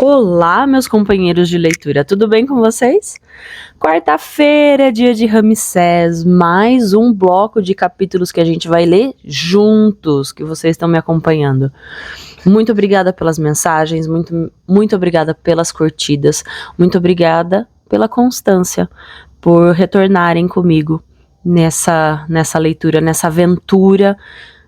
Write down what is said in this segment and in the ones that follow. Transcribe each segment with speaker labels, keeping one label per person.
Speaker 1: Olá, meus companheiros de leitura, tudo bem com vocês? Quarta-feira, dia de Ramsés, mais um bloco de capítulos que a gente vai ler juntos, que vocês estão me acompanhando. Muito obrigada pelas mensagens, muito obrigada pelas curtidas, muito obrigada pela constância, por retornarem comigo nessa leitura, nessa aventura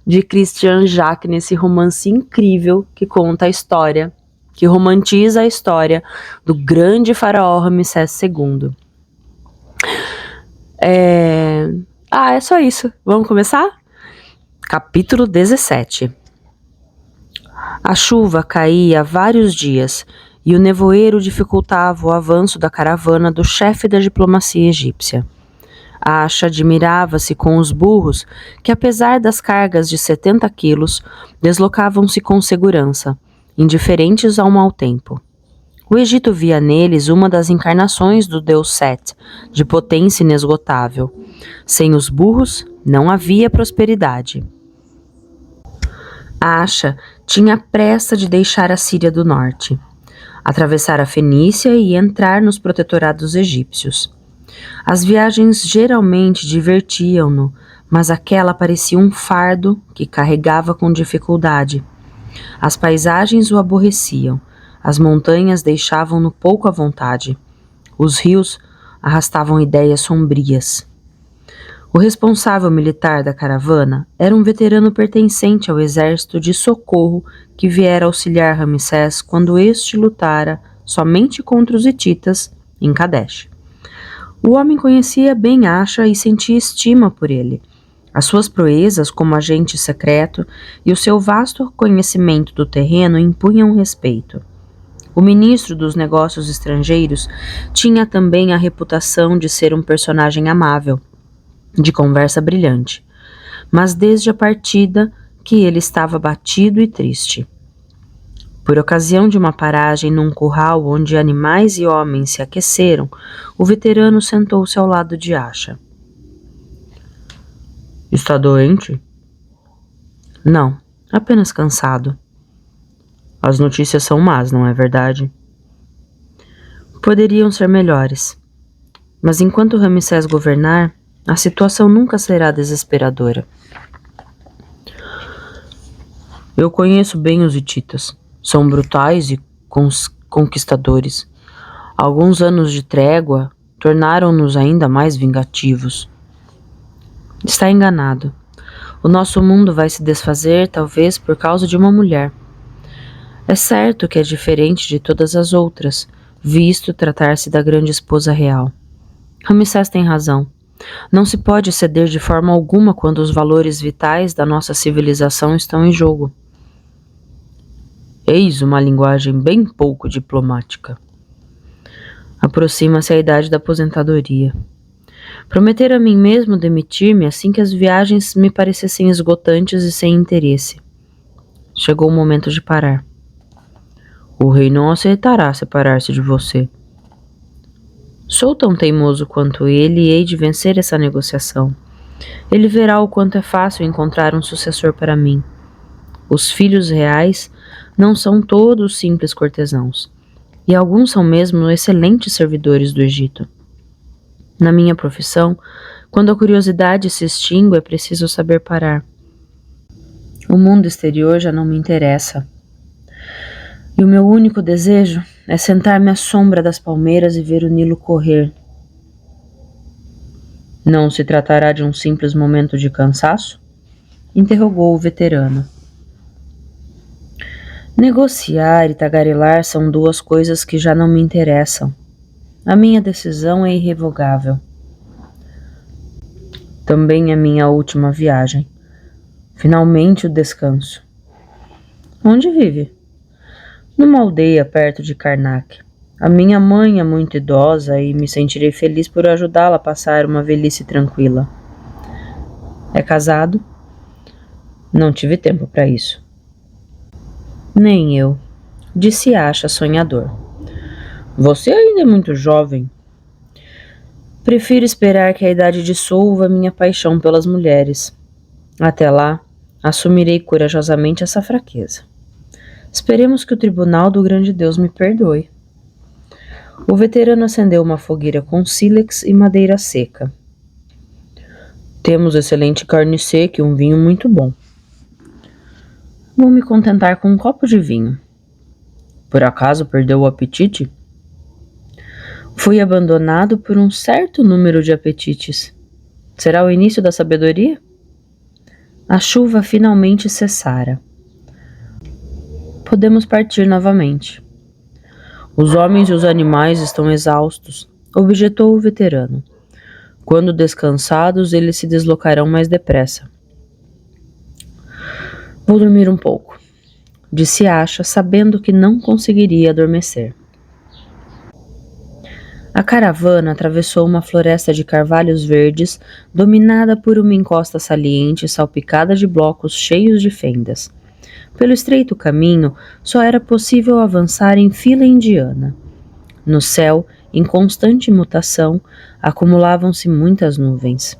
Speaker 1: de Christian Jacques, nesse romance incrível que conta a história, que romantiza a história do grande faraó Ramsés II. É só isso. Vamos começar? Capítulo 17. A chuva caía há vários dias e o nevoeiro dificultava o avanço da caravana do chefe da diplomacia egípcia. Acha admirava-se com os burros que, apesar das cargas de 70 quilos, deslocavam-se com segurança, indiferentes ao mau tempo. O Egito via neles uma das encarnações do deus Set, de potência inesgotável. Sem os burros, não havia prosperidade. Acha tinha pressa de deixar a Síria do norte, atravessar a Fenícia e entrar nos protetorados egípcios. As viagens geralmente divertiam-no, mas aquela parecia um fardo que carregava com dificuldade. As paisagens o aborreciam, as montanhas deixavam-no pouco à vontade, os rios arrastavam ideias sombrias. O responsável militar da caravana era um veterano pertencente ao exército de socorro que viera auxiliar Ramsés quando este lutara somente contra os hititas em Kadesh. O homem conhecia bem Acha e sentia estima por ele. As suas proezas como agente secreto e o seu vasto conhecimento do terreno impunham respeito. O ministro dos Negócios Estrangeiros tinha também a reputação de ser um personagem amável, de conversa brilhante, mas desde a partida que ele estava abatido e triste. Por ocasião de uma paragem num curral onde animais e homens se aqueceram, o veterano sentou-se ao lado de Acha. Está doente? Não, apenas cansado. As notícias são más, não é verdade? Poderiam ser melhores, mas enquanto Ramsés governar, a situação nunca será desesperadora. Eu conheço bem os hititas. São brutais e conquistadores. Alguns anos de trégua tornaram-nos ainda mais vingativos. Está enganado. O nosso mundo vai se desfazer, talvez, por causa de uma mulher. É certo que é diferente de todas as outras, visto tratar-se da grande esposa real. Ramsés tem razão. Não se pode ceder de forma alguma quando os valores vitais da nossa civilização estão em jogo. Eis uma linguagem bem pouco diplomática. Aproxima-se a idade da aposentadoria. Prometer a mim mesmo demitir-me assim que as viagens me parecessem esgotantes e sem interesse. Chegou o momento de parar. O rei não aceitará separar-se de você. Sou tão teimoso quanto ele e hei de vencer essa negociação. Ele verá o quanto é fácil encontrar um sucessor para mim. Os filhos reais não são todos simples cortesãos, e alguns são mesmo excelentes servidores do Egito. Na minha profissão, quando a curiosidade se extingue, é preciso saber parar. O mundo exterior já não me interessa. E o meu único desejo é sentar-me à sombra das palmeiras e ver o Nilo correr. Não se tratará de um simples momento de cansaço? Interrogou o veterano. Negociar e tagarelar são duas coisas que já não me interessam. A minha decisão é irrevogável. Também é minha última viagem. Finalmente o descanso. Onde vive? Numa aldeia perto de Karnak. A minha mãe é muito idosa e me sentirei feliz por ajudá-la a passar uma velhice tranquila. É casado? Não tive tempo para isso. Nem eu, disse Acha sonhador. Você ainda é muito jovem. Prefiro esperar que a idade dissolva minha paixão pelas mulheres. Até lá, assumirei corajosamente essa fraqueza. Esperemos que o tribunal do grande Deus me perdoe. O veterano acendeu uma fogueira com sílex e madeira seca. Temos excelente carne seca e um vinho muito bom. Vou me contentar com um copo de vinho. Por acaso perdeu o apetite? Fui abandonado por um certo número de apetites. Será o início da sabedoria? A chuva finalmente cessara. Podemos partir novamente. Os homens e os animais estão exaustos, objetou o veterano. Quando descansados, eles se deslocarão mais depressa. Vou dormir um pouco, disse Asha, sabendo que não conseguiria adormecer. A caravana atravessou uma floresta de carvalhos verdes, dominada por uma encosta saliente salpicada de blocos cheios de fendas. Pelo estreito caminho, só era possível avançar em fila indiana. No céu, em constante mutação, acumulavam-se muitas nuvens.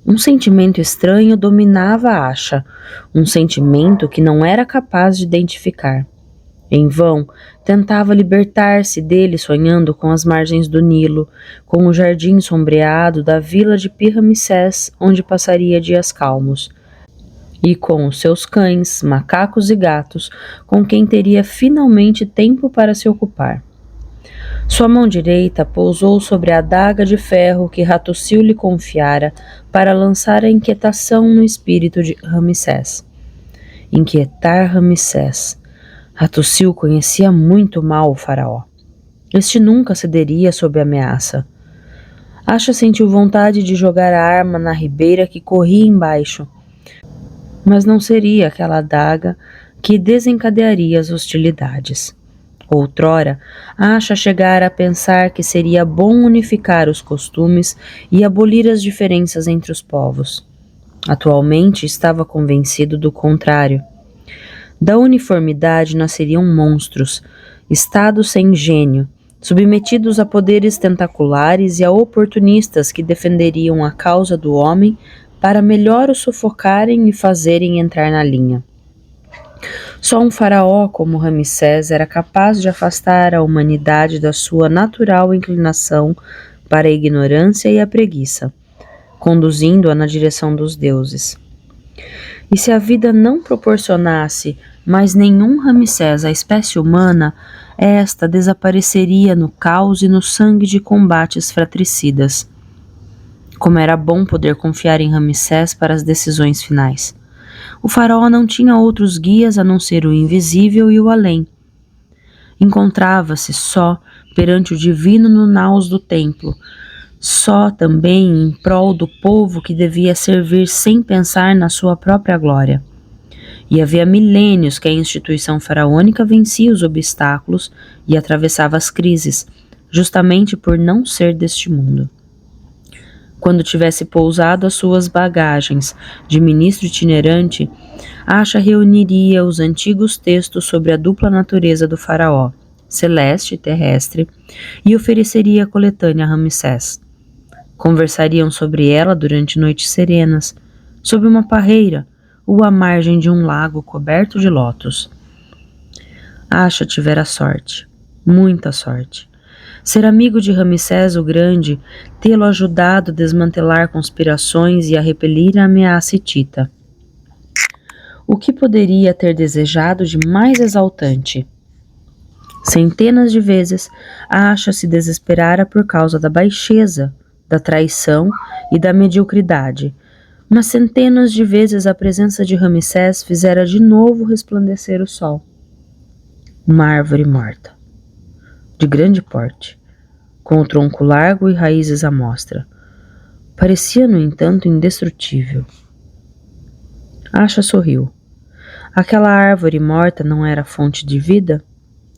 Speaker 1: Um sentimento estranho dominava Asha, um sentimento que não era capaz de identificar. Em vão, tentava libertar-se dele sonhando com as margens do Nilo, com o jardim sombreado da vila de Pi-Ramsés, onde passaria dias calmos, e com os seus cães, macacos e gatos, com quem teria finalmente tempo para se ocupar. Sua mão direita pousou sobre a adaga de ferro que Hattussil lhe confiara para lançar a inquietação no espírito de Ramsés. Inquietar Ramsés. Hattussil conhecia muito mal o faraó. Este nunca cederia sob ameaça. Asha sentiu vontade de jogar a arma na ribeira que corria embaixo, mas não seria aquela adaga que desencadearia as hostilidades. Outrora, Asha chegara a pensar que seria bom unificar os costumes e abolir as diferenças entre os povos. Atualmente estava convencido do contrário. Da uniformidade nasceriam monstros, estados sem gênio, submetidos a poderes tentaculares e a oportunistas que defenderiam a causa do homem para melhor o sufocarem e fazerem entrar na linha. Só um faraó como Ramsés era capaz de afastar a humanidade da sua natural inclinação para a ignorância e a preguiça, conduzindo-a na direção dos deuses. E se a vida não proporcionasse mais nenhum Ramsés à espécie humana, esta desapareceria no caos e no sangue de combates fratricidas. Como era bom poder confiar em Ramsés para as decisões finais. O faraó não tinha outros guias a não ser o invisível e o além. Encontrava-se só perante o divino no naus do templo, só também em prol do povo que devia servir sem pensar na sua própria glória. E havia milênios que a instituição faraônica vencia os obstáculos e atravessava as crises, justamente por não ser deste mundo. Quando tivesse pousado as suas bagagens de ministro itinerante, Asha reuniria os antigos textos sobre a dupla natureza do faraó, celeste e terrestre, e ofereceria a coletânea a Ramsés. Conversariam sobre ela durante noites serenas, sob uma parreira ou à margem de um lago coberto de lótus. Asha tivera sorte, muita sorte. Ser amigo de Ramsés o Grande, tê-lo ajudado a desmantelar conspirações e a repelir a ameaça hitita. O que poderia ter desejado de mais exaltante? Centenas de vezes, Asha se desesperara por causa da baixeza, da traição e da mediocridade, mas centenas de vezes a presença de Ramsés fizera de novo resplandecer o sol. Uma árvore morta, de grande porte, com o tronco largo e raízes à mostra. Parecia, no entanto, indestrutível. Asha sorriu. Aquela árvore morta não era fonte de vida?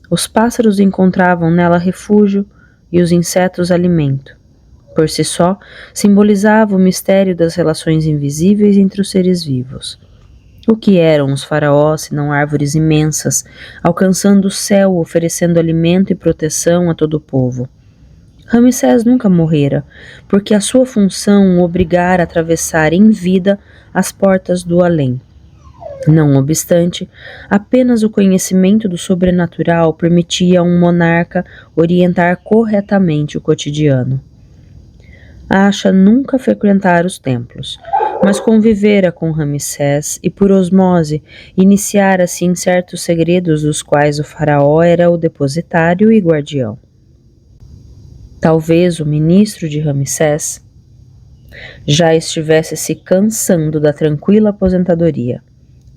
Speaker 1: Os pássaros encontravam nela refúgio e os insetos alimento. Por si só, simbolizava o mistério das relações invisíveis entre os seres vivos. O que eram os faraós senão árvores imensas, alcançando o céu, oferecendo alimento e proteção a todo o povo? Ramsés nunca morrera, porque a sua função o obrigara a atravessar em vida as portas do além. Não obstante, apenas o conhecimento do sobrenatural permitia a um monarca orientar corretamente o cotidiano. Asha nunca frequentara os templos, mas convivera com Ramsés e, por osmose, iniciara-se em certos segredos dos quais o faraó era o depositário e guardião. Talvez o ministro de Ramsés já estivesse se cansando da tranquila aposentadoria,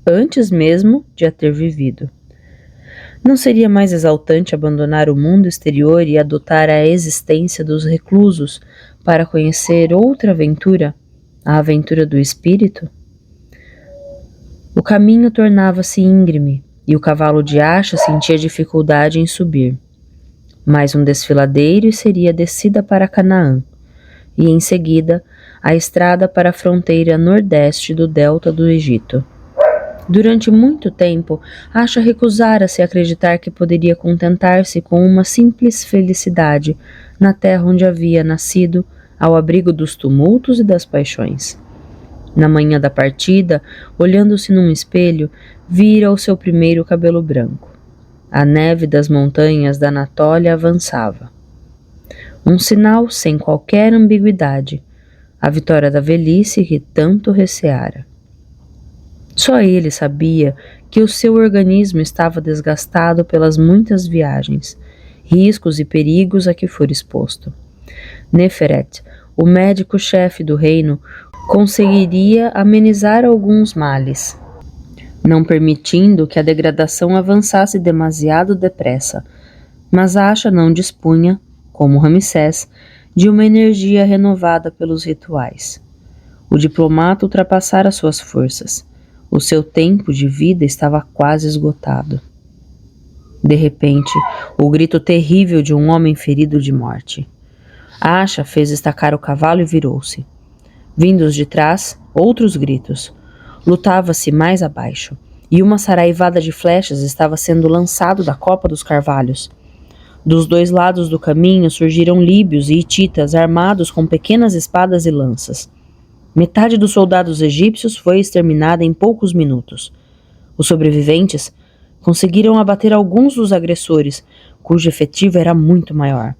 Speaker 1: antes mesmo de a ter vivido. Não seria mais exaltante abandonar o mundo exterior e adotar a existência dos reclusos para conhecer outra aventura, a aventura do espírito? O caminho tornava-se íngreme e o cavalo de Asha sentia dificuldade em subir. Mais um desfiladeiro e seria a descida para Canaã, e em seguida a estrada para a fronteira nordeste do delta do Egito. Durante muito tempo, Asha recusara-se a acreditar que poderia contentar-se com uma simples felicidade na terra onde havia nascido, ao abrigo dos tumultos e das paixões. Na manhã da partida, olhando-se num espelho, vira o seu primeiro cabelo branco. A neve das montanhas da Anatólia avançava. Um sinal sem qualquer ambiguidade, a vitória da velhice que tanto receara. Só ele sabia que o seu organismo estava desgastado pelas muitas viagens, riscos e perigos a que fora exposto. Neferet, o médico-chefe do reino, conseguiria amenizar alguns males, não permitindo que a degradação avançasse demasiado depressa, mas Asha não dispunha, como Ramsés, de uma energia renovada pelos rituais. O diplomata ultrapassara suas forças. O seu tempo de vida estava quase esgotado. De repente, o grito terrível de um homem ferido de morte. Asha fez estacar o cavalo e virou-se. Vindos de trás, outros gritos. Lutava-se mais abaixo, e uma saraivada de flechas estava sendo lançado da copa dos carvalhos. Dos dois lados do caminho surgiram líbios e hititas armados com pequenas espadas e lanças. Metade dos soldados egípcios foi exterminada em poucos minutos. Os sobreviventes conseguiram abater alguns dos agressores, cujo efetivo era muito maior.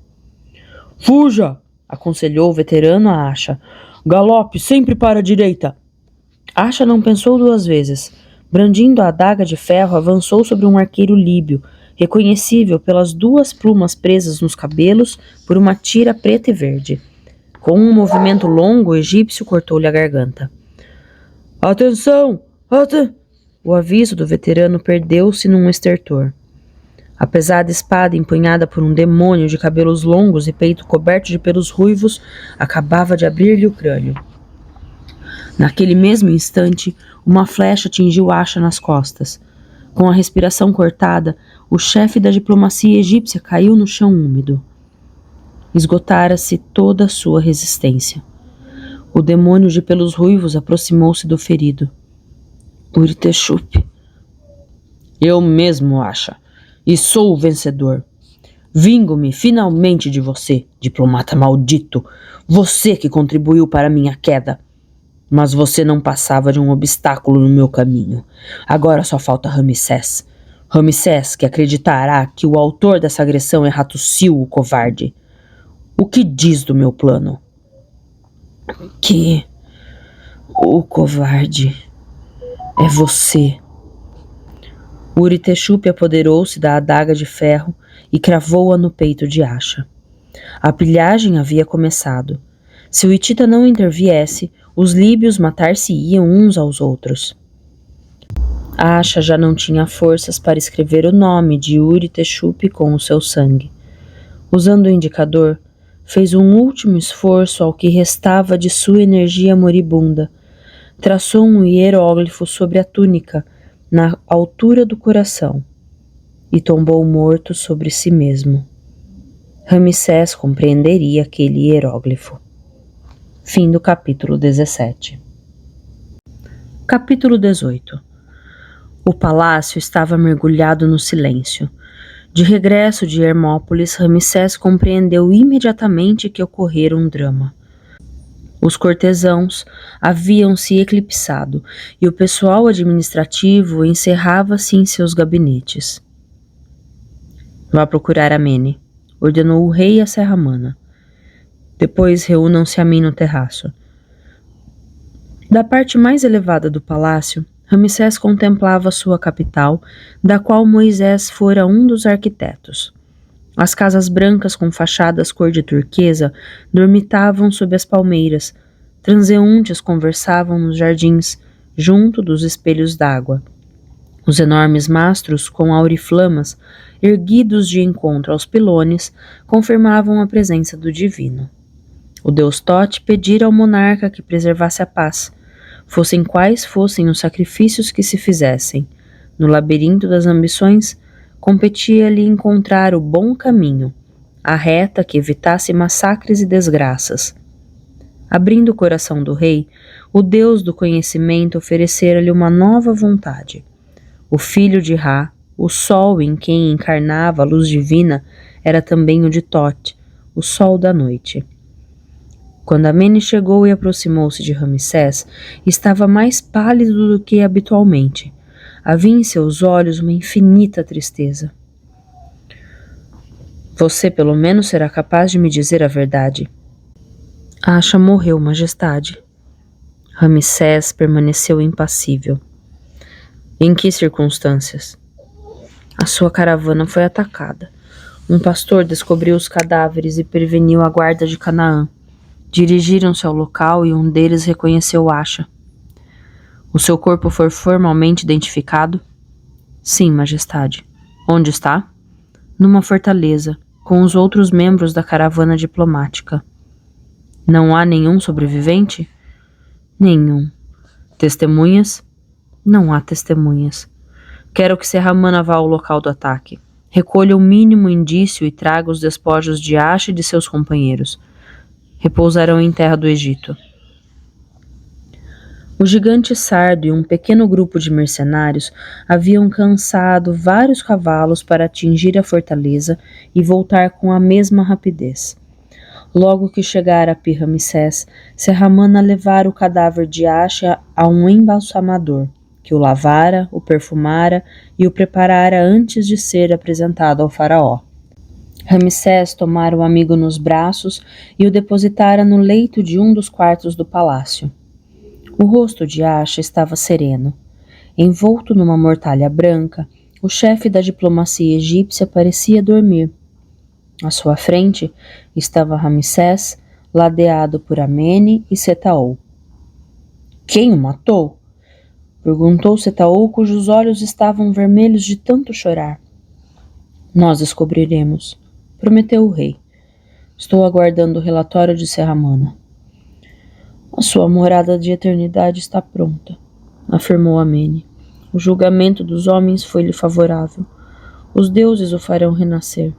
Speaker 1: "Fuja!" aconselhou o veterano a Asha. "Galope sempre para a direita!" Asha não pensou duas vezes. Brandindo a adaga de ferro, avançou sobre um arqueiro líbio, reconhecível pelas duas plumas presas nos cabelos por uma tira preta e verde. Com um movimento longo, o egípcio cortou-lhe a garganta. "Atenção! O aviso do veterano perdeu-se num estertor. A pesada espada empunhada por um demônio de cabelos longos e peito coberto de pelos ruivos acabava de abrir-lhe o crânio. Naquele mesmo instante, uma flecha atingiu Asha nas costas. Com a respiração cortada, o chefe da diplomacia egípcia caiu no chão úmido. Esgotara-se toda a sua resistência. O demônio de pelos ruivos aproximou-se do ferido. Uritexup. "Eu mesmo, Asha, e sou o vencedor. Vingo-me finalmente de você, diplomata maldito, você que contribuiu para minha queda. Mas você não passava de um obstáculo no meu caminho. Agora só falta Ramsés. Ramsés, que acreditará que o autor dessa agressão é Hattusil, o covarde. O que diz do meu plano?" "Que o covarde é você." Uritexup apoderou-se da adaga de ferro e cravou-a no peito de Asha. A pilhagem havia começado. Se o hitita não interviesse, os líbios matar-se-iam uns aos outros. Asha já não tinha forças para escrever o nome de Uritexup com o seu sangue. Usando o indicador, fez um último esforço ao que restava de sua energia moribunda. Traçou um hieróglifo sobre a túnica, na altura do coração, e tombou morto sobre si mesmo. Ramsés compreenderia aquele hieróglifo. Fim do capítulo 17. Capítulo 18. O palácio estava mergulhado no silêncio. De regresso de Hermópolis, Ramsés compreendeu imediatamente que ocorrera um drama. Os cortesãos haviam se eclipsado e o pessoal administrativo encerrava-se em seus gabinetes. Vá procurar Amene, ordenou o rei a Serramana. Depois reúnam-se a mim no terraço. Da parte mais elevada do palácio, Ramsés contemplava sua capital, da qual Moisés fora um dos arquitetos. As casas brancas com fachadas cor de turquesa dormitavam sob as palmeiras. Transeuntes conversavam nos jardins, junto dos espelhos d'água. Os enormes mastros com auriflamas, erguidos de encontro aos pilones, confirmavam a presença do divino. O deus Tote pedira ao monarca que preservasse a paz, fossem quais fossem os sacrifícios que se fizessem. No labirinto das ambições, competia-lhe encontrar o bom caminho, a reta que evitasse massacres e desgraças. Abrindo o coração do rei, o deus do conhecimento oferecera-lhe uma nova vontade. O filho de Ra, o sol em quem encarnava a luz divina, era também o de Tote, o sol da noite. Quando Amene chegou e aproximou-se de Ramsés, estava mais pálido do que habitualmente. Havia em seus olhos uma infinita tristeza. Você, pelo menos, será capaz de me dizer a verdade. Acha morreu, majestade. Ramsés permaneceu impassível. Em que circunstâncias? A sua caravana foi atacada. Um pastor descobriu os cadáveres e preveniu a guarda de Canaã. Dirigiram-se ao local e um deles reconheceu Acha. O seu corpo foi formalmente identificado? Sim, majestade. Onde está? Numa fortaleza, com os outros membros da caravana diplomática. Não há nenhum sobrevivente? Nenhum. Testemunhas? Não há testemunhas. Quero que Serramana vá ao local do ataque. Recolha o mínimo indício e traga os despojos de Acha e de seus companheiros. Repousarão em terra do Egito. O gigante Sardo e um pequeno grupo de mercenários haviam cansado vários cavalos para atingir a fortaleza e voltar com a mesma rapidez. Logo que chegara a Pi-Ramsés, Serramana levara o cadáver de Acha a um embalsamador, que o lavara, o perfumara e o preparara antes de ser apresentado ao faraó. Ramsés tomara o amigo nos braços e o depositara no leito de um dos quartos do palácio. O rosto de Acha estava sereno. Envolto numa mortalha branca, o chefe da diplomacia egípcia parecia dormir. À sua frente estava Ramsés, ladeado por Amene e Setaol. Quem o matou? Perguntou Setaol, cujos olhos estavam vermelhos de tanto chorar. Nós descobriremos, prometeu o rei. Estou aguardando o relatório de Serramana. A sua morada de eternidade está pronta, afirmou Amene. O julgamento dos homens foi-lhe favorável. Os deuses o farão renascer.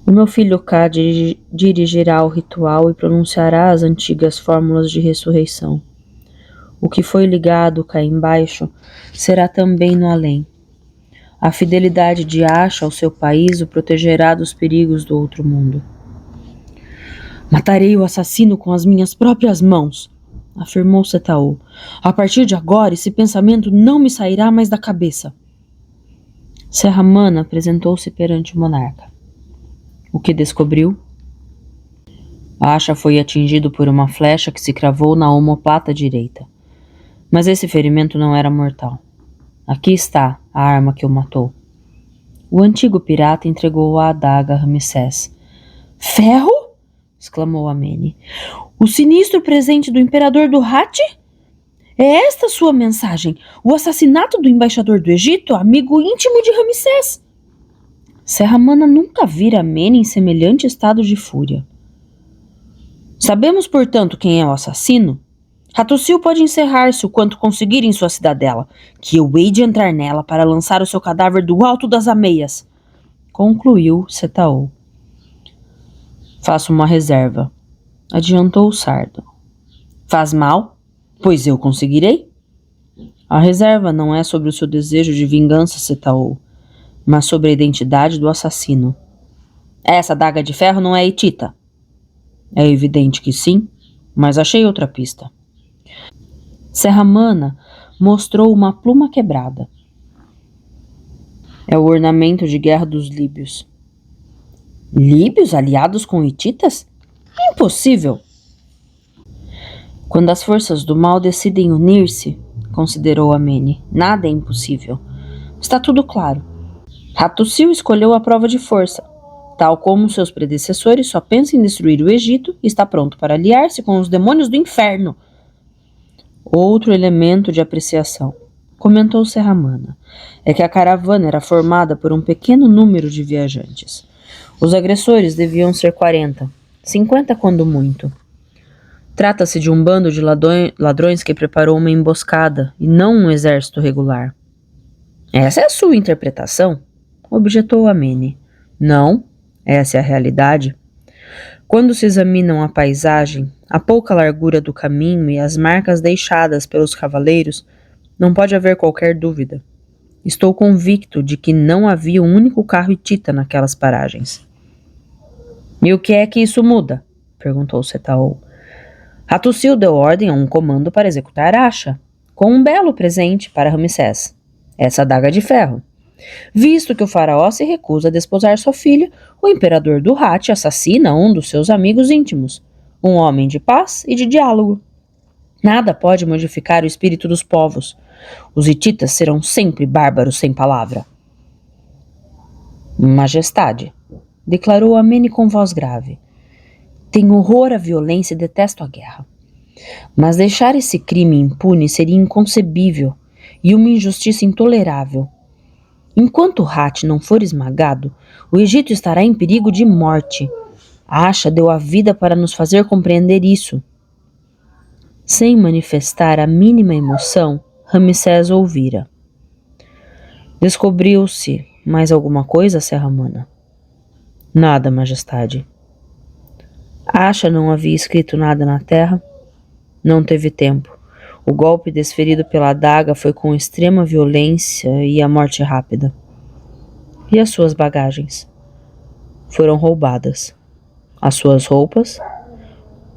Speaker 1: O meu filho Ká dirigirá o ritual e pronunciará as antigas fórmulas de ressurreição. O que foi ligado cá embaixo será também no além. A fidelidade de Acha ao seu país o protegerá dos perigos do outro mundo. Matarei o assassino com as minhas próprias mãos, afirmou Setaol. A partir de agora, esse pensamento não me sairá mais da cabeça. Serramana apresentou-se perante o monarca. O que descobriu? Acha foi atingido por uma flecha que se cravou na omoplata direita. Mas esse ferimento não era mortal. Aqui está a arma que o matou. O antigo pirata entregou a adaga a Ramsés. Ferro? Exclamou Amene. O sinistro presente do imperador do Hatti? É esta sua mensagem? O assassinato do embaixador do Egito, amigo íntimo de Ramsés? Serramana nunca vira Amene em semelhante estado de fúria. Sabemos, portanto, quem é o assassino? Hattusil pode encerrar-se o quanto conseguir em sua cidadela, que eu hei de entrar nela para lançar o seu cadáver do alto das ameias, concluiu Setaol. Faço uma reserva, adiantou o Sardo. Faz mal? Pois eu conseguirei. A reserva não é sobre o seu desejo de vingança, Setaol, mas sobre a identidade do assassino. Essa adaga de ferro não é hitita. É evidente que sim. Mas achei outra pista. Serramana mostrou uma pluma quebrada. É o ornamento de guerra dos líbios. Líbios aliados com hititas? Impossível! Quando as forças do mal decidem unir-se, considerou Amene, nada é impossível. Está tudo claro. Hattusil escolheu a prova de força. Tal como seus predecessores, só pensa em destruir o Egito e está pronto para aliar-se com os demônios do inferno. Outro elemento de apreciação, comentou Serramana, é que a caravana era formada por um pequeno número de viajantes. Os agressores deviam ser 40, 50 quando muito. Trata-se de um bando de ladrões que preparou uma emboscada e não um exército regular. Essa é a sua interpretação? Objetou Amene. Não, essa é a realidade. Quando se examinam a paisagem, a pouca largura do caminho e as marcas deixadas pelos cavaleiros, não pode haver qualquer dúvida. Estou convicto de que não havia um único carro hitita naquelas paragens. E o que é que isso muda? Perguntou Setaol. Hattusil deu ordem a um comando para executar Asha, com um belo presente para Ramsés, essa adaga de ferro. Visto que o faraó se recusa a desposar sua filha, o imperador do Hatti assassina um dos seus amigos íntimos, um homem de paz e de diálogo. Nada pode modificar o espírito dos povos. Os hititas serão sempre bárbaros sem palavra. Majestade, declarou Amene com voz grave. Tenho horror à violência e detesto a guerra. Mas deixar esse crime impune seria inconcebível e uma injustiça intolerável. Enquanto o Hatti não for esmagado, o Egito estará em perigo de morte. Asha deu a vida para nos fazer compreender isso. Sem manifestar a mínima emoção, Ramsés ouvira. Descobriu-se mais alguma coisa, Serramana? Nada, majestade. Asha não havia escrito nada na terra? Não teve tempo. O golpe desferido pela adaga foi com extrema violência e a morte rápida. E as suas bagagens? Foram roubadas. As suas roupas?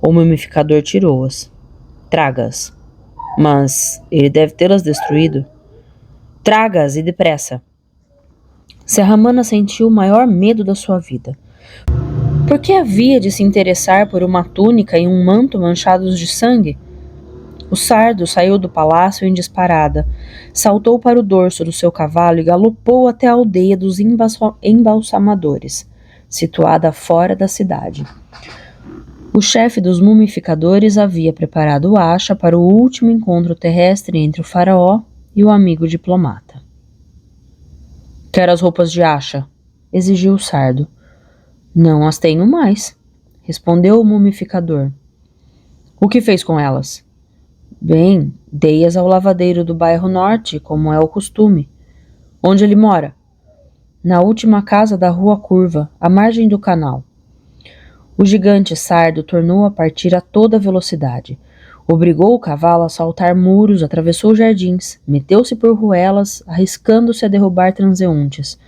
Speaker 1: O mumificador tirou-as. Traga-as. Mas ele deve tê-las destruído. Traga-as e depressa. Serramana sentiu o maior medo da sua vida. Por que havia de se interessar por uma túnica e um manto manchados de sangue? O sardo saiu do palácio em disparada, saltou para o dorso do seu cavalo e galopou até a aldeia dos embalsamadores, situada fora da cidade. O chefe dos mumificadores havia preparado Asha para o último encontro terrestre entre o faraó e o amigo diplomata. Quero as roupas de Asha, exigiu o sardo. Não as tenho mais, respondeu o mumificador. O que fez com elas? Bem, dei-as ao lavadeiro do bairro norte, como é o costume. Onde ele mora? Na última casa da rua curva, à margem do canal. O gigante sardo tornou a partir a toda velocidade. Obrigou o cavalo a saltar muros, atravessou jardins, meteu-se por ruelas, arriscando-se a derrubar transeuntes,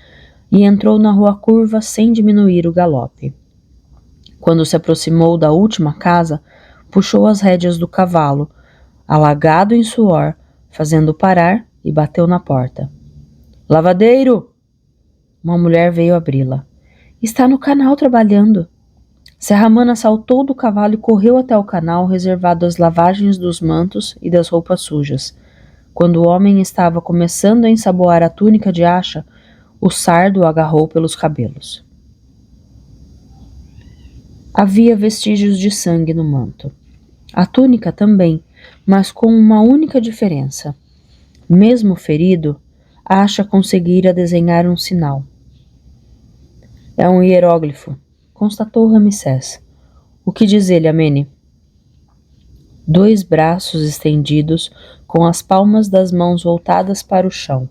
Speaker 1: e entrou na rua curva sem diminuir o galope. Quando se aproximou da última casa, puxou as rédeas do cavalo, alagado em suor, fazendo parar e bateu na porta. Lavadeiro! Uma mulher veio abri-la. Está no canal trabalhando. Serramana saltou do cavalo e correu até o canal reservado às lavagens dos mantos e das roupas sujas. Quando o homem estava começando a ensaboar a túnica de Asha, o sardo o agarrou pelos cabelos. Havia vestígios de sangue no manto. A túnica também, mas com uma única diferença. Mesmo ferido, Asha conseguira desenhar um sinal. É um hieróglifo, constatou Ramsés. O que diz ele, Amene? 2 braços estendidos, com as palmas das mãos voltadas para o chão.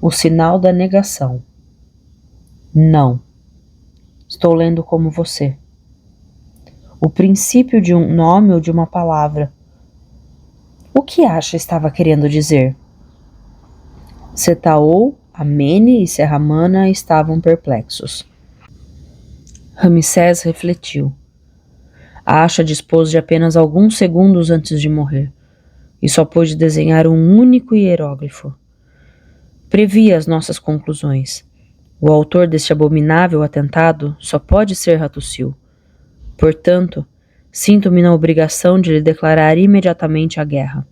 Speaker 1: O sinal da negação. Não. Estou lendo como você. O princípio de um nome ou de uma palavra. O que Asha estava querendo dizer? Setaol, Amene e Serramana estavam perplexos. Ramsés refletiu. Acha dispôs de apenas alguns segundos antes de morrer, e só pôde desenhar um único hieróglifo. Previa as nossas conclusões. O autor deste abominável atentado só pode ser Hattusil. Portanto, sinto-me na obrigação de lhe declarar imediatamente a guerra.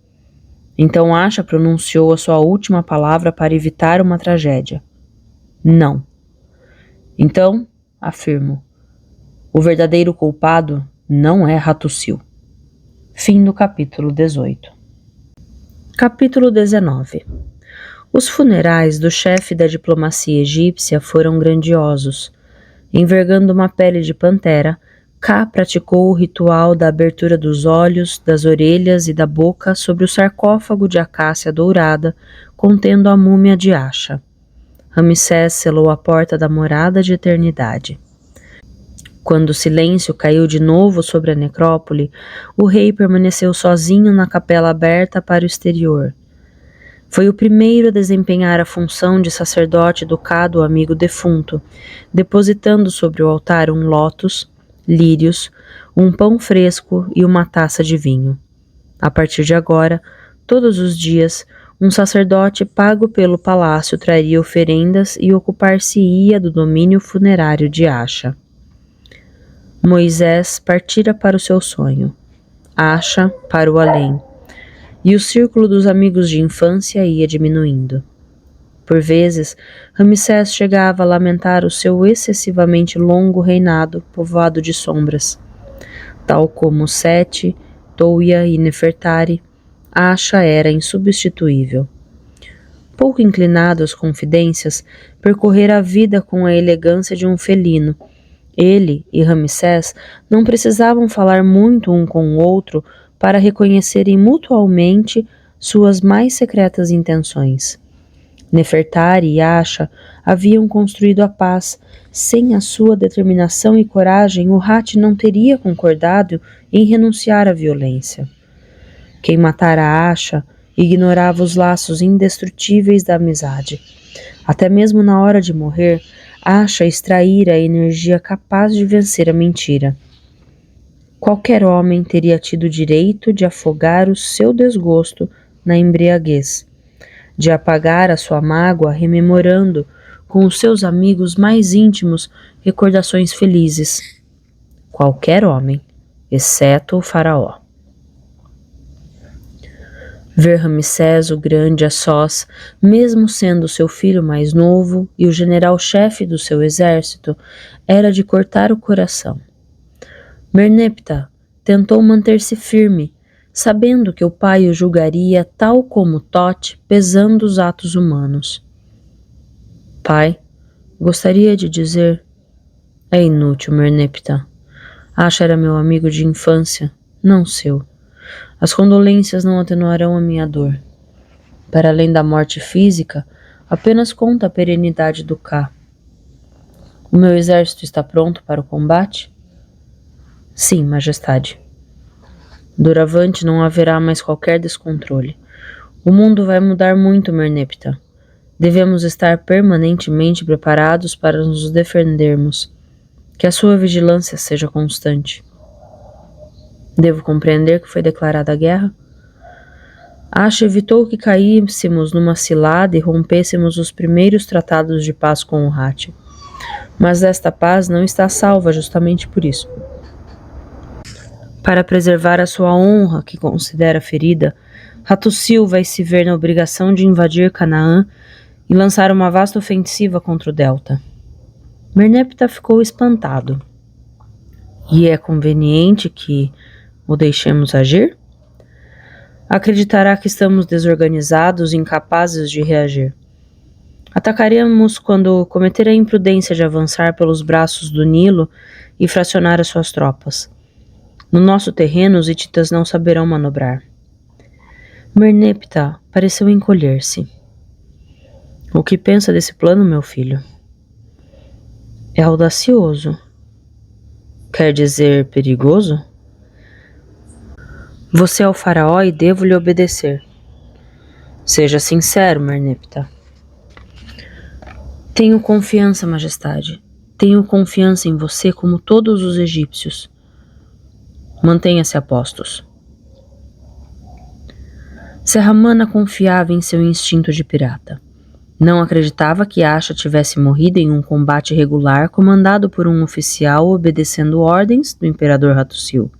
Speaker 1: Então Asha pronunciou a sua última palavra para evitar uma tragédia. Não. Então, afirmo, o verdadeiro culpado não é Hattusil. Fim do capítulo 18. Capítulo 19. Os funerais do chefe da diplomacia egípcia foram grandiosos. Envergando uma pele de pantera, Ka praticou o ritual da abertura dos olhos, das orelhas e da boca sobre o sarcófago de acácia dourada contendo a múmia de Asha. Ramsés selou a porta da morada de eternidade. Quando o silêncio caiu de novo sobre a necrópole, o rei permaneceu sozinho na capela aberta para o exterior. Foi o primeiro a desempenhar a função de sacerdote do Ka, amigo defunto, depositando sobre o altar um lótus, lírios, um pão fresco e uma taça de vinho. A partir de agora, todos os dias, um sacerdote pago pelo palácio traria oferendas e ocupar-se-ia do domínio funerário de Asha. Moisés partira para o seu sonho, Asha para o além, e o círculo dos amigos de infância ia diminuindo. Por vezes, Ramsés chegava a lamentar o seu excessivamente longo reinado povoado de sombras. Tal como Sete, Touia e Nefertari, Asha era insubstituível. Pouco inclinado às confidências, percorrera a vida com a elegância de um felino. Ele e Ramsés não precisavam falar muito um com o outro para reconhecerem mutualmente suas mais secretas intenções. Nefertari e Asha haviam construído a paz. Sem a sua determinação e coragem, o Hati não teria concordado em renunciar à violência. Quem matara Asha ignorava os laços indestrutíveis da amizade. Até mesmo na hora de morrer, Asha extraíra a energia capaz de vencer a mentira. Qualquer homem teria tido o direito de afogar o seu desgosto na embriaguez, de apagar a sua mágoa rememorando com os seus amigos mais íntimos recordações felizes. Qualquer homem, exceto o faraó. Ver Ramsés o Grande a sós, mesmo sendo seu filho mais novo e o general-chefe do seu exército, era de cortar o coração. Merneptah tentou manter-se firme, sabendo que o pai o julgaria tal como Thoth, pesando os atos humanos. Pai, gostaria de dizer... É inútil, Merneptah. Asha era meu amigo de infância, não seu. As condolências não atenuarão a minha dor. Para além da morte física, apenas conta a perenidade do Ka. O meu exército está pronto para o combate? Sim, majestade. Doravante não haverá mais qualquer descontrole. O mundo vai mudar muito, Merneptah. Devemos estar permanentemente preparados para nos defendermos. Que a sua vigilância seja constante. Devo compreender que foi declarada a guerra? Asha evitou que caíssemos numa cilada e rompêssemos os primeiros tratados de paz com o Hati. Mas esta paz não está salva justamente por isso. Para preservar a sua honra, que considera ferida, Hattusil vai se ver na obrigação de invadir Canaã e lançar uma vasta ofensiva contra o delta. Merneptah ficou espantado. E é conveniente que o deixemos agir? Acreditará que estamos desorganizados e incapazes de reagir. Atacaremos quando cometer a imprudência de avançar pelos braços do Nilo e fracionar as suas tropas. No nosso terreno, os hititas não saberão manobrar. Merneptah pareceu encolher-se. O que pensa desse plano, meu filho? É audacioso. Quer dizer perigoso? Você é o faraó e devo lhe obedecer. Seja sincero, Merneptah. Tenho confiança, majestade. Tenho confiança em você como todos os egípcios. Mantenha-se a postos. Serramana confiava em seu instinto de pirata. Não acreditava que Asha tivesse morrido em um combate regular comandado por um oficial obedecendo ordens do imperador Hattusil.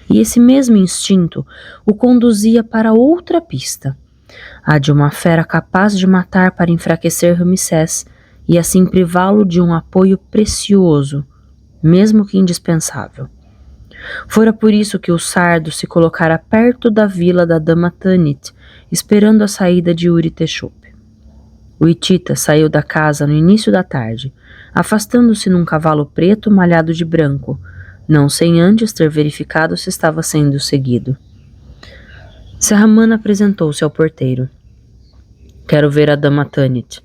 Speaker 1: E esse mesmo instinto o conduzia para outra pista, a de uma fera capaz de matar para enfraquecer Ramsés e assim privá-lo de um apoio precioso, mesmo que indispensável. Fora por isso que o Sardo se colocara perto da vila da Dama Tanit, esperando a saída de Uri-Teshup. O Hitita saiu da casa no início da tarde, afastando-se num cavalo preto malhado de branco, não sem antes ter verificado se estava sendo seguido. Serramana apresentou-se ao porteiro. Quero ver a Dama Tanit.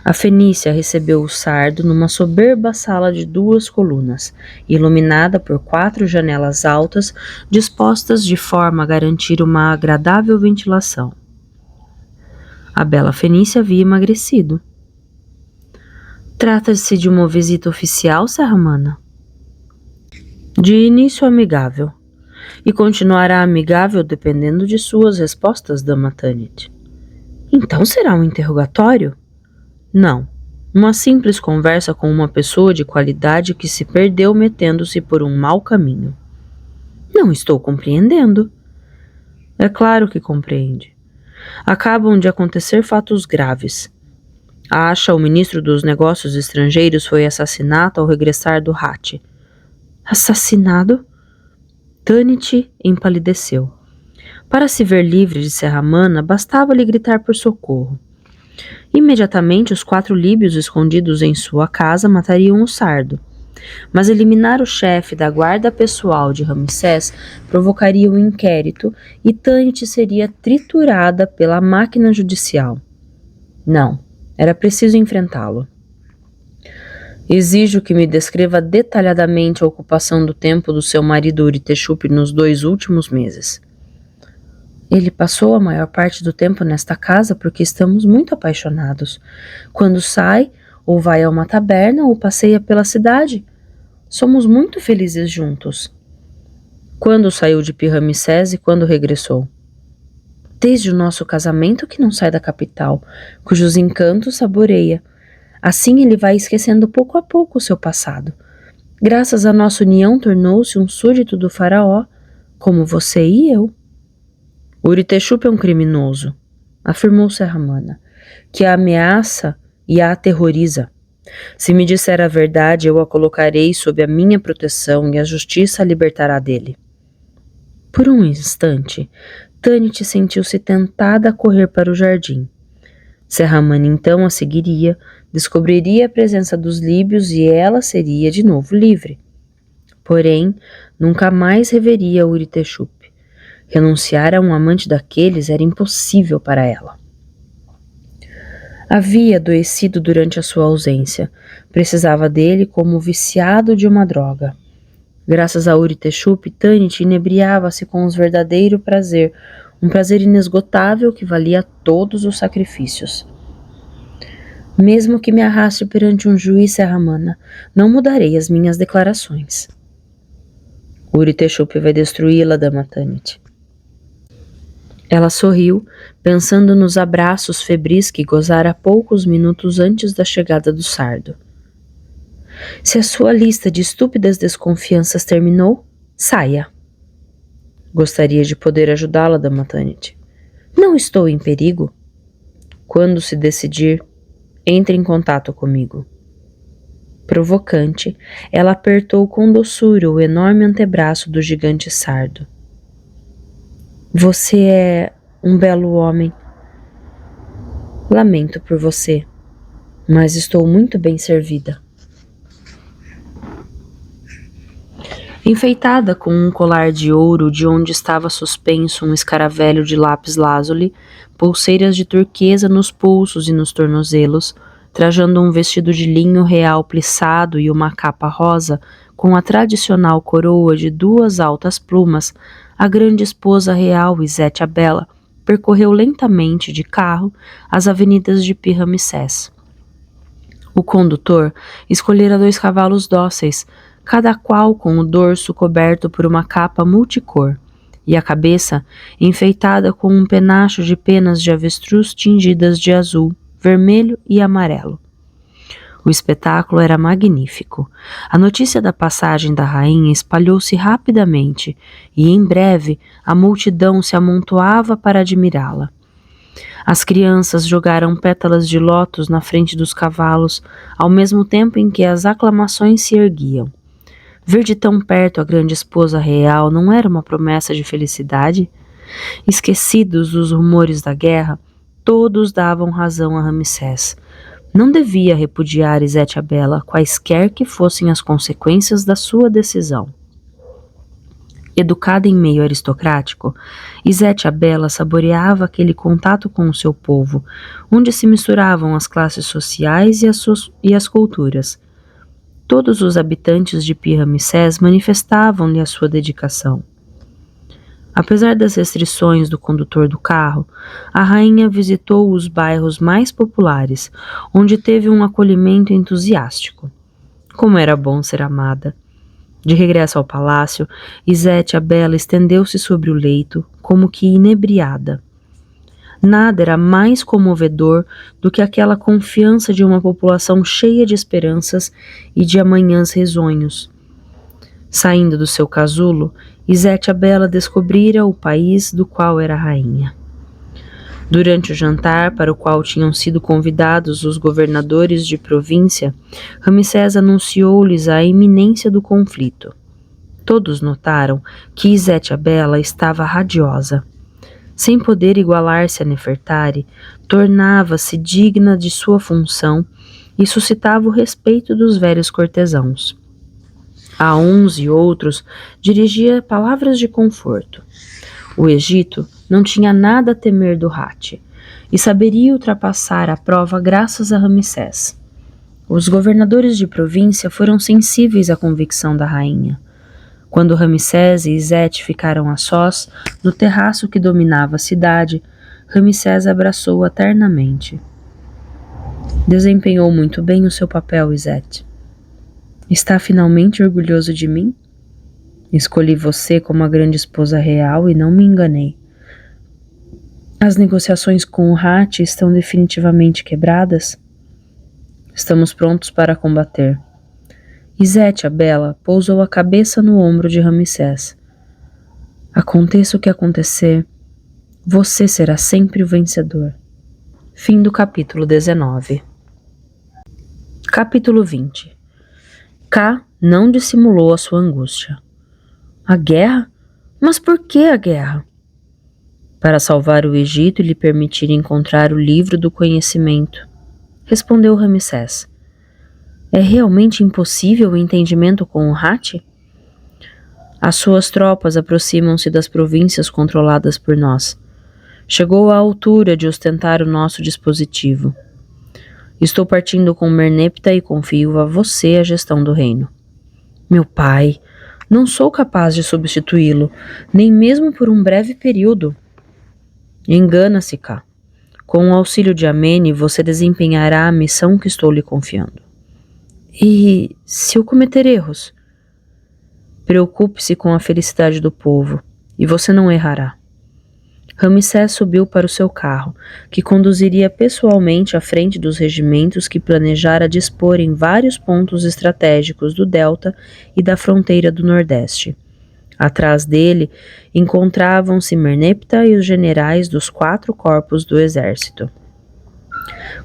Speaker 1: A Fenícia recebeu o Sardo numa soberba sala de 2 colunas, iluminada por 4 janelas altas, dispostas de forma a garantir uma agradável ventilação. A bela Fenícia havia emagrecido. Trata-se de uma visita oficial, Serramana? De início amigável, e continuará amigável dependendo de suas respostas, Dama Tanit. Então será um interrogatório? Não, uma simples conversa com uma pessoa de qualidade que se perdeu metendo-se por um mau caminho. Não estou compreendendo. É claro que compreende. Acabam de acontecer fatos graves. Asha, o ministro dos Negócios Estrangeiros, foi assassinado ao regressar do Hati. Assassinado? Tanit empalideceu. Para se ver livre de Serramana, bastava-lhe gritar por socorro. Imediatamente, os 4 líbios escondidos em sua casa matariam o Sardo. Mas eliminar o chefe da guarda pessoal de Ramsés provocaria um inquérito e Tanit seria triturada pela máquina judicial. Não, era preciso enfrentá-lo. Exijo que me descreva detalhadamente a ocupação do tempo do seu marido Uri-Teshup nos 2 últimos meses. Ele passou a maior parte do tempo nesta casa porque estamos muito apaixonados. Quando sai, ou vai a uma taberna ou passeia pela cidade. Somos muito felizes juntos. Quando saiu de Pi-Ramsés e quando regressou? Desde o nosso casamento que não sai da capital, cujos encantos saboreia. Assim ele vai esquecendo pouco a pouco o seu passado. Graças à nossa união tornou-se um súdito do faraó, como você e eu. Uri-Teshup é um criminoso, afirmou Serramana, que a ameaça e a aterroriza. Se me disser a verdade, eu a colocarei sob a minha proteção e a justiça a libertará dele. Por um instante, Tanit sentiu-se tentada a correr para o jardim. Serramana então a seguiria, descobriria a presença dos líbios e ela seria de novo livre. Porém, nunca mais reveria Uri-Teshup. Renunciar a um amante daqueles era impossível para ela. Havia adoecido durante a sua ausência. Precisava dele como viciado de uma droga. Graças a Uri-Teshup, Tanit inebriava-se com um verdadeiro prazer, um prazer inesgotável que valia todos os sacrifícios. Mesmo que me arraste perante um juiz, Serramana, não mudarei as minhas declarações. Uri-Teshup vai destruí-la, Dama Tanit. Ela sorriu, pensando nos abraços febris que gozara poucos minutos antes da chegada do Sardo. Se a sua lista de estúpidas desconfianças terminou, saia. Gostaria de poder ajudá-la, Dama Tanit. Não estou em perigo. Quando se decidir, entre em contato comigo. Provocante, ela apertou com doçura o enorme antebraço do gigante Sardo. Você é um belo homem. Lamento por você, mas estou muito bem servida. Enfeitada com um colar de ouro de onde estava suspenso um escaravelho de lápis-lazuli, pulseiras de turquesa nos pulsos e nos tornozelos, trajando um vestido de linho real plissado e uma capa rosa, com a tradicional coroa de 2 altas plumas, a grande esposa real Izete a Bela percorreu lentamente de carro as avenidas de Pi-Ramsés. O condutor escolhera 2 cavalos dóceis, cada qual com o dorso coberto por uma capa multicor, e a cabeça enfeitada com um penacho de penas de avestruz tingidas de azul, vermelho e amarelo. O espetáculo era magnífico. A notícia da passagem da rainha espalhou-se rapidamente, e em breve a multidão se amontoava para admirá-la. As crianças jogaram pétalas de lótus na frente dos cavalos, ao mesmo tempo em que as aclamações se erguiam. Ver de tão perto a grande esposa real não era uma promessa de felicidade? Esquecidos dos rumores da guerra, todos davam razão a Ramsés. Não devia repudiar Izete a Bela, quaisquer que fossem as consequências da sua decisão. Educada em meio aristocrático, Izete a Bela saboreava aquele contato com o seu povo, onde se misturavam as classes sociais e as culturas. Todos os habitantes de Pi-Ramsés manifestavam-lhe a sua dedicação. Apesar das restrições do condutor do carro, a rainha visitou os bairros mais populares, onde teve um acolhimento entusiástico. Como era bom ser amada! De regresso ao palácio, Izete a Bela estendeu-se sobre o leito, como que inebriada. Nada era mais comovedor do que aquela confiança de uma população cheia de esperanças e de amanhãs risonhos. Saindo do seu casulo, Izete a Bela descobrira o país do qual era rainha. Durante o jantar, para o qual tinham sido convidados os governadores de província, Ramsés anunciou-lhes a iminência do conflito. Todos notaram que Izete a Bela estava radiosa. Sem poder igualar-se a Nefertari, tornava-se digna de sua função e suscitava o respeito dos velhos cortesãos. A uns e outros dirigia palavras de conforto. O Egito não tinha nada a temer do Hati e saberia ultrapassar a prova graças a Ramsés. Os governadores de província foram sensíveis à convicção da rainha. Quando Ramsés e Izete ficaram a sós, no terraço que dominava a cidade, Ramsés abraçou-a ternamente. Desempenhou muito bem o seu papel, Izete. Está finalmente orgulhoso de mim? Escolhi você como a grande esposa real e não me enganei. As negociações com o Hati estão definitivamente quebradas? Estamos prontos para combater. Izete a Bela pousou a cabeça no ombro de Ramsés. Aconteça o que acontecer, você será sempre o vencedor. Fim do capítulo 19. Capítulo 20. Ká não dissimulou a sua angústia. A guerra? Mas por que a guerra? Para salvar o Egito e lhe permitir encontrar o livro do conhecimento, respondeu Ramsés. É realmente impossível o entendimento com o Hati? As suas tropas aproximam-se das províncias controladas por nós. Chegou à altura de ostentar o nosso dispositivo. Estou partindo com Merneptah e confio a você a gestão do reino. Meu pai, não sou capaz de substituí-lo, nem mesmo por um breve período. Engana-se, Ká. Com o auxílio de Amene, você desempenhará a missão que estou lhe confiando. E se eu cometer erros? Preocupe-se com a felicidade do povo, e você não errará. Ramsés subiu para o seu carro, que conduziria pessoalmente à frente dos regimentos que planejara dispor em vários pontos estratégicos do delta e da fronteira do Nordeste. Atrás dele encontravam-se Merneptah e os generais dos 4 corpos do exército.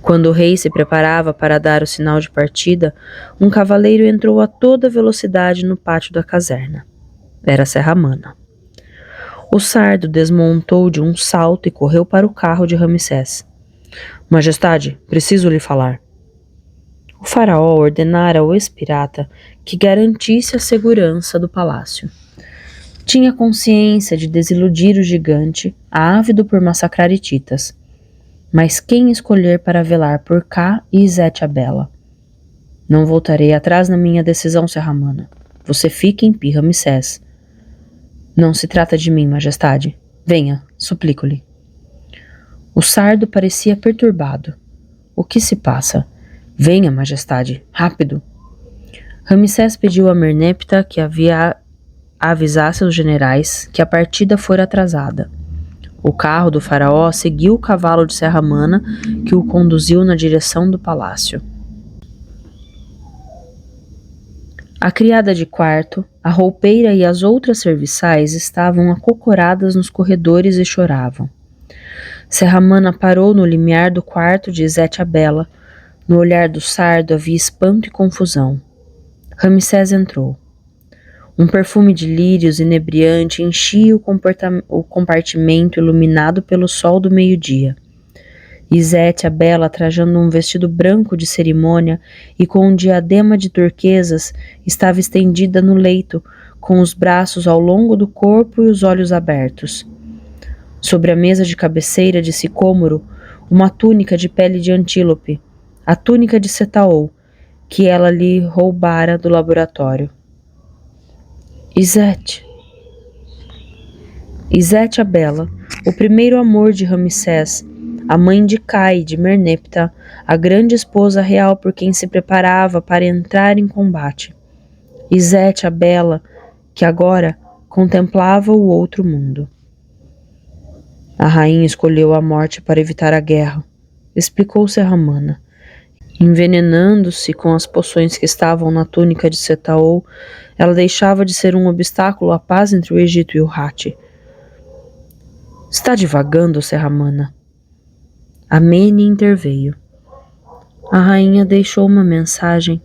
Speaker 1: Quando o rei se preparava para dar o sinal de partida, um cavaleiro entrou a toda velocidade no pátio da caserna. Era Serramana. O sardo desmontou de um salto e correu para o carro de Ramsés. Majestade, preciso lhe falar. O faraó ordenara ao ex-pirata que garantisse a segurança do palácio. Tinha consciência de desiludir o gigante, ávido por massacrar hititas. Mas quem escolher para velar por Ká e Izete a Bela? Não voltarei atrás na minha decisão, Serramana. Você fica em Pi-Ramsés. Não se trata de mim, majestade. Venha, suplico-lhe. O sardo parecia perturbado. O que se passa? Venha, majestade, rápido. Ramsés pediu a Merneptah que avisasse aos generais que a partida fora atrasada. O carro do faraó seguiu o cavalo de Serramana, que o conduziu na direção do palácio. A criada de quarto, a roupeira e as outras serviçais estavam acocoradas nos corredores e choravam. Serramana parou no limiar do quarto de Zete Abela. No olhar do sardo havia espanto e confusão. Ramsés entrou. Um perfume de lírios inebriante enchia o compartimento iluminado pelo sol do meio-dia. E Zete Abela, trajando um vestido branco de cerimônia e com um diadema de turquesas, estava estendida no leito, com os braços ao longo do corpo e os olhos abertos. Sobre a mesa de cabeceira de sicômoro, uma túnica de pele de antílope, a túnica de Setaol, que ela lhe roubara do laboratório. Izete Abela, o primeiro amor de Ramsés, a mãe de Cai de Merneptah, a grande esposa real por quem se preparava para entrar em combate. Izete Abela, que agora contemplava o outro mundo. A rainha escolheu a morte para evitar a guerra, explicou Serramana. Envenenando-se com as poções que estavam na túnica de Setaol, ela deixava de ser um obstáculo à paz entre o Egito e o Hatti. Está divagando, Serramana. Amene interveio. A rainha deixou uma mensagem.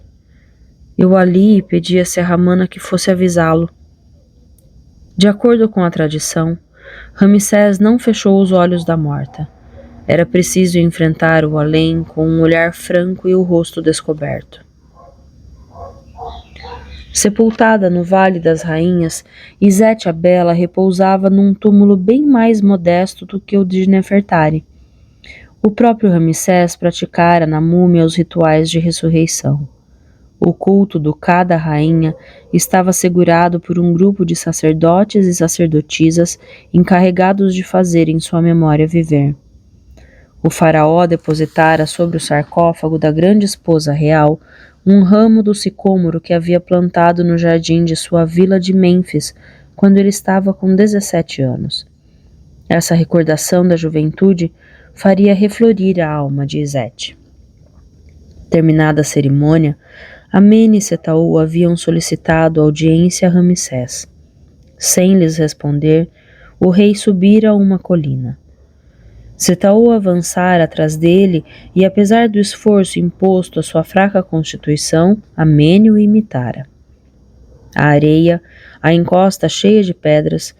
Speaker 1: Eu a li e pedi a Serramana que fosse avisá-lo. De acordo com a tradição, Ramsés não fechou os olhos da morta. Era preciso enfrentar o além com um olhar franco e o rosto descoberto. Sepultada no Vale das Rainhas, Izete Abela repousava num túmulo bem mais modesto do que o de Nefertari. O próprio Ramsés praticara na múmia os rituais de ressurreição. O culto do cada rainha estava assegurado por um grupo de sacerdotes e sacerdotisas encarregados de fazer em sua memória viver. O faraó depositara sobre o sarcófago da grande esposa real um ramo do sicômoro que havia plantado no jardim de sua vila de Mênfis, quando ele estava com 17 anos. Essa recordação da juventude faria reflorir a alma de Izete. Terminada a cerimônia, Amene e Setaol haviam solicitado audiência a Ramsés. Sem lhes responder, o rei subira a uma colina. Setaol avançara atrás dele e, apesar do esforço imposto à sua fraca constituição, Amene o imitara. A areia, a encosta cheia de pedras,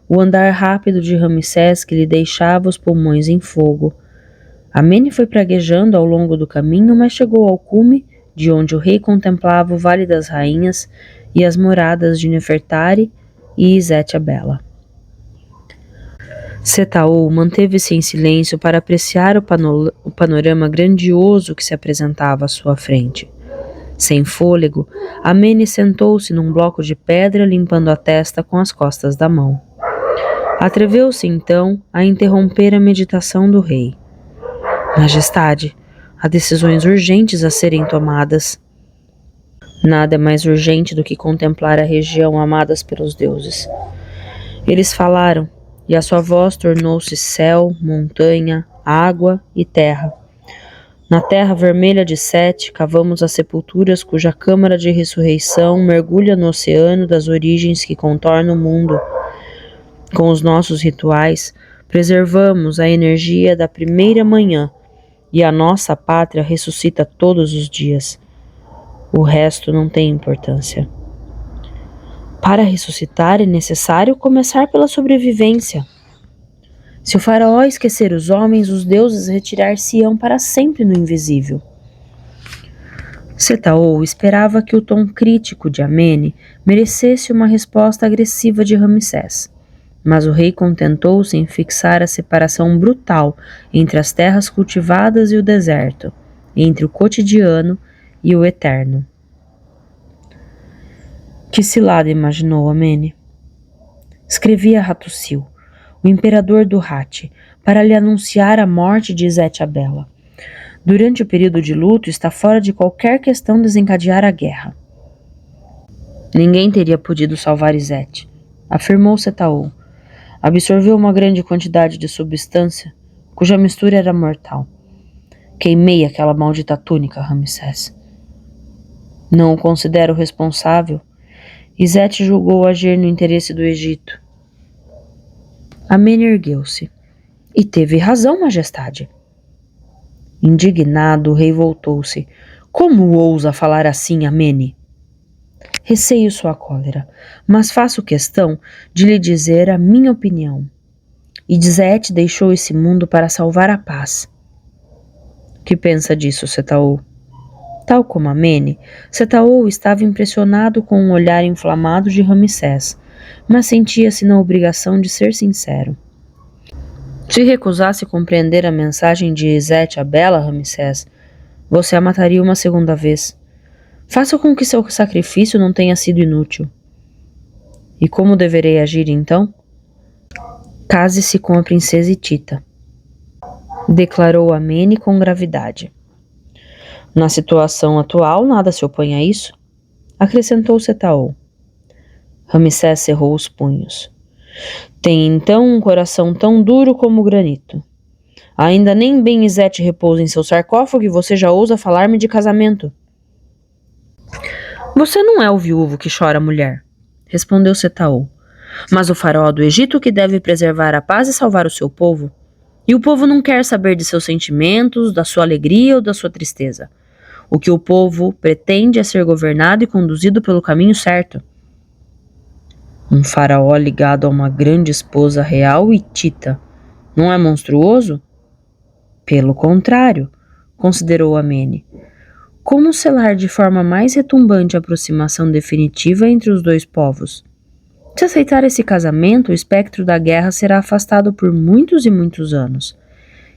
Speaker 1: o andar rápido de Ramsés que lhe deixava os pulmões em fogo. Amene foi praguejando ao longo do caminho, mas chegou ao cume, de onde o rei contemplava o Vale das Rainhas e as moradas de Nefertari e Izete Abela. Setaol manteve-se em silêncio para apreciar o panorama grandioso que se apresentava à sua frente. Sem fôlego, Amene sentou-se num bloco de pedra, limpando a testa com as costas da mão. Atreveu-se, então, a interromper a meditação do rei. Majestade, há decisões urgentes a serem tomadas. Nada é mais urgente do que contemplar a região amadas pelos deuses. Eles falaram, e a sua voz tornou-se céu, montanha, água e terra. Na terra vermelha de Sete, cavamos as sepulturas cuja câmara de ressurreição mergulha no oceano das origens que contorna o mundo. Com os nossos rituais, preservamos a energia da primeira manhã, e a nossa pátria ressuscita todos os dias. O resto não tem importância. Para ressuscitar é necessário começar pela sobrevivência. Se o faraó esquecer os homens, os deuses retirar-se-ão para sempre no invisível. Setaol esperava que o tom crítico de Amene merecesse uma resposta agressiva de Ramsés, mas o rei contentou-se em fixar a separação brutal entre as terras cultivadas e o deserto, entre o cotidiano e o eterno. Que cilada imaginou Amene? Escrevia Hattusil, o imperador do Hatti, para lhe anunciar a morte de Izete Abela. Durante o período de luto, está fora de qualquer questão desencadear a guerra. Ninguém teria podido salvar Izete, afirmou Setaou. Absorveu uma grande quantidade de substância, cuja mistura era mortal. Queimei aquela maldita túnica, Ramsés. Não o considero responsável. Izete julgou agir no interesse do Egito. Amene ergueu-se. E teve razão, majestade. Indignado, o rei voltou-se. Como ousa falar assim, Amene? Receio sua cólera, mas faço questão de lhe dizer a minha opinião. Izete deixou esse mundo para salvar a paz. Que pensa disso, Setaou? Tal como Amene, Setaou estava impressionado com o olhar inflamado de Ramsés, mas sentia-se na obrigação de ser sincero. Se recusasse compreender a mensagem de Izete a bela, Ramsés, você a mataria uma segunda vez. Faça com que seu sacrifício não tenha sido inútil. E como deverei agir então? Case-se com a princesa Hitita, declarou Amene com gravidade. Na situação atual, nada se opõe a isso, acrescentou Setaou. Ramsés cerrou os punhos. Tem então um coração tão duro como o granito. Ainda nem bem Izete repousa em seu sarcófago e você já ousa falar-me de casamento. Você não é o viúvo que chora, mulher, respondeu Setaou, mas o faraó do Egito que deve preservar a paz e salvar o seu povo. E o povo não quer saber de seus sentimentos, da sua alegria ou da sua tristeza. O que o povo pretende é ser governado e conduzido pelo caminho certo. Um faraó ligado a uma grande esposa real Hitita não é monstruoso? Pelo contrário, considerou Amene. Como selar de forma mais retumbante a aproximação definitiva entre os dois povos? Se aceitar esse casamento, o espectro da guerra será afastado por muitos e muitos anos.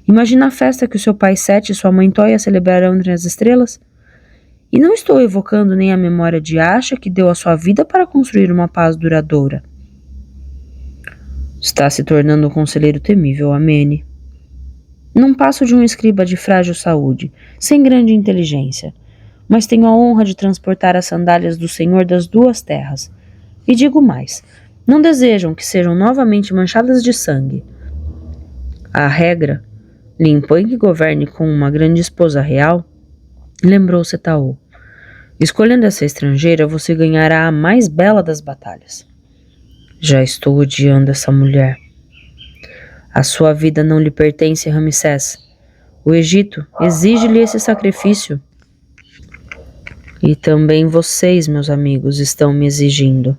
Speaker 1: Imagina a festa que o seu pai Sete e sua mãe Toia celebrarão entre as estrelas. E não estou evocando nem a memória de Acha que deu a sua vida para construir uma paz duradoura. Está se tornando um conselheiro temível, Amene. Não passo de um escriba de frágil saúde, sem grande inteligência, mas tenho a honra de transportar as sandálias do Senhor das duas terras. E digo mais, não desejam que sejam novamente manchadas de sangue. A regra lhe impõe que governe com uma grande esposa real, lembrou Setaou. Escolhendo essa estrangeira, você ganhará a mais bela das batalhas. Já estou odiando essa mulher. A sua vida não lhe pertence, Ramsés. O Egito exige-lhe esse sacrifício. E também vocês, meus amigos, estão me exigindo.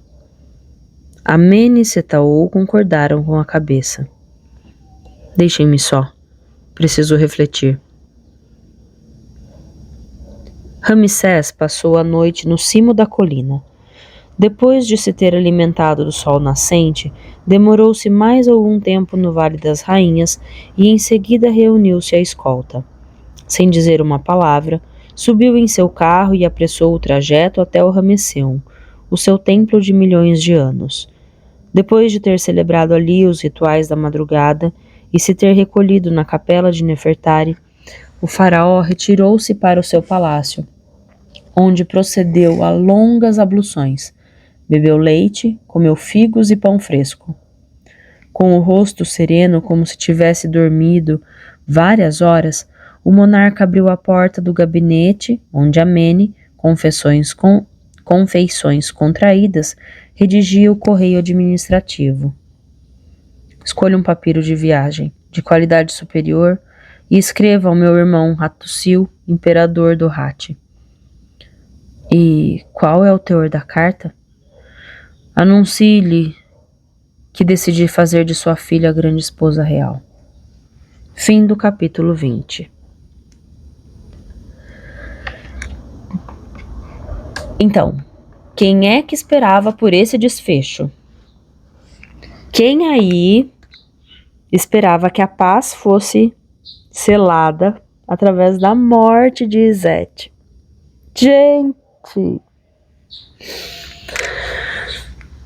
Speaker 1: Amene e Setaou concordaram com a cabeça. Deixem-me só. Preciso refletir. Ramsés passou a noite no cimo da colina. Depois de se ter alimentado do sol nascente, demorou-se mais algum tempo no Vale das Rainhas e em seguida reuniu-se à escolta. Sem dizer uma palavra, subiu em seu carro e apressou o trajeto até o Ramesseum, o seu templo de milhões de anos. Depois de ter celebrado ali os rituais da madrugada e se ter recolhido na capela de Nefertari, o faraó retirou-se para o seu palácio, onde procedeu a longas abluções. Bebeu leite, comeu figos e pão fresco. Com o rosto sereno como se tivesse dormido várias horas, o monarca abriu a porta do gabinete, onde Amene, confeições contraídas, redigia o correio administrativo. Escolha um papiro de viagem, de qualidade superior, e escreva ao meu irmão Hattusil, imperador do Hatti. E qual é o teor da carta? Anuncie-lhe que decidi fazer de sua filha a grande esposa real. Fim do capítulo 20. Então, quem é que esperava por esse desfecho? Quem aí esperava que a paz fosse selada através da morte de Izete? Gente!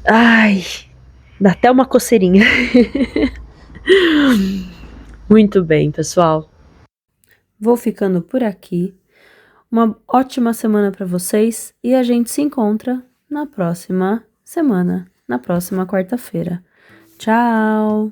Speaker 1: Ai, dá até uma coceirinha. Muito bem, pessoal. Vou ficando por aqui. Uma ótima semana para vocês e a gente se encontra na próxima semana, na próxima quarta-feira. Tchau!